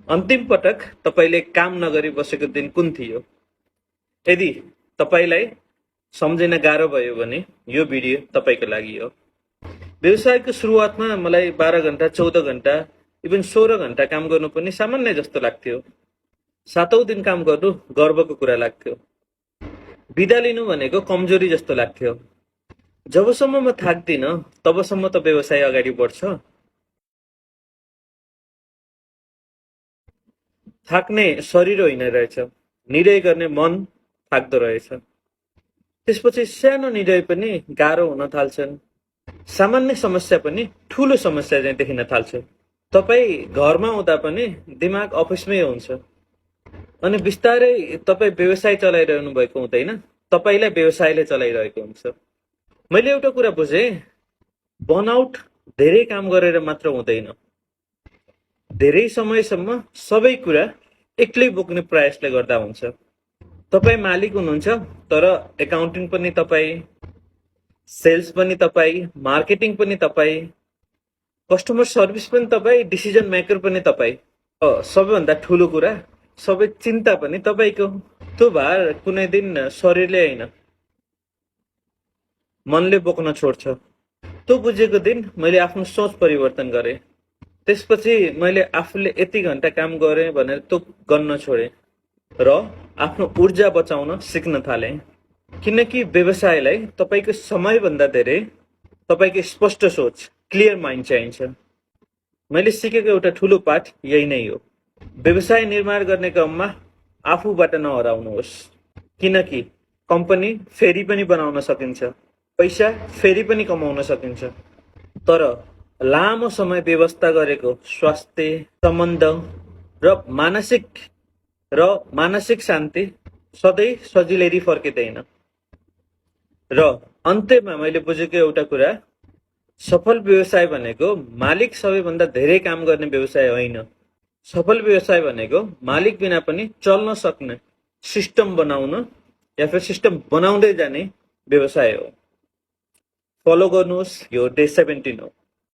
अन्तिम पटक तपाईले काम नगरी बसेको दिन कुन थियो? यदि तपाईलाई सम्झिन गाह्रो भयो भने यो भिडियो तपाईको लागि हो। व्यवसायको सुरुवातमा मलाई 12 घण्टा, 14 घण्टा, इभन 16 घण्टा काम गर्नु पनि सामान्य जस्तो लाग्थ्यो। सातौं दिन काम गर्नु गर्वको कुरा लाग्थ्यो। बिदा लिनु भनेको कमजोरी जस्तो लाग्थ्यो। जबसम्म म थाक्दिन तबसम्म त व्यवसाय अगाडि बढ्छ। थाक्ने शरीर होइन रहेछ, निर्णय गर्ने मन थाक्दो रहेछ। त्यसपछि सानो निर्णय पनि गाह्रो हुन थाल्छन्। सामान्य समस्या पनि ठूलो समस्या चाहिँ देखिन थाल्छ। तपाईँ घरमा हुँदा पनि दिमाग अफिसमै हुन्छ अनि बिस्तारै तपाईँ व्यवसाय चलाइरहनु भएको हुँदैन, तपाईलाई व्यवसायले चलाइरहेको हुन्छ। मैले एउटा कुरा बुझे, बर्नआउट धेरै काम गरेर मात्र हुँदैन। धेरै समयसम्म सबै कुरा एक्लै बोक्ने प्रयासले गर्दा हुन्छ। तपाईँ मालिक हुनुहुन्छ तर एकाउन्टिङ पनि तपाईँ, सेल्स पनि तपाईँ, मार्केटिङ पनि तपाईँ, कस्टमर सर्भिस पनि तपाईँ, डिसिजन मेकर पनि तपाईँ। सबैभन्दा ठुलो कुरा, सबै चिन्ता पनि तपाईको। त्यो भार कुनै दिन शरीरले होइन मनले बोक्न छोड्छ। त्यो बुझेको दिन मैले आफ्नो सोच परिवर्तन गरेँ। त्यसपछि मैले आफूले यति घण्टा काम गरेँ भनेर त्यो गन्न छोडेँ र आफ्नो ऊर्जा बचाउन सिक्न थालेँ। किनकि व्यवसायलाई तपाईको समयभन्दा धेरै तपाईको स्पष्ट सोच, क्लियर माइन्ड चाहिन्छ। मैले सिकेको एउटा ठुलो पाठ यही नै हो। व्यवसाय निर्माण गर्ने क्रममा आफूबाट नहराउनुहोस्, किनकि कम्पनी फेरि पनि बनाउन सकिन्छ, पैसा फेरि पनि कमाउन सकिन्छ, तर लामो समय व्यवस्था गरेको स्वास्थ्य, सम्बन्ध र मानसिक शान्ति सधैँ सजिलै फर्किँदैन। र अन्त्यमा मैले बुझेको एउटा कुरा, सफल व्यवसाय भनेको मालिक सबैभन्दा धेरै काम गर्ने व्यवसाय होइन। सफल व्यवसाय भनेको मालिक बिना पनि चल्न सक्ने सिस्टम बनाउन या फिर सिस्टम बनाउँदै जाने व्यवसाय हो। फलो गर्नुहोस्, यो डे 17 हो।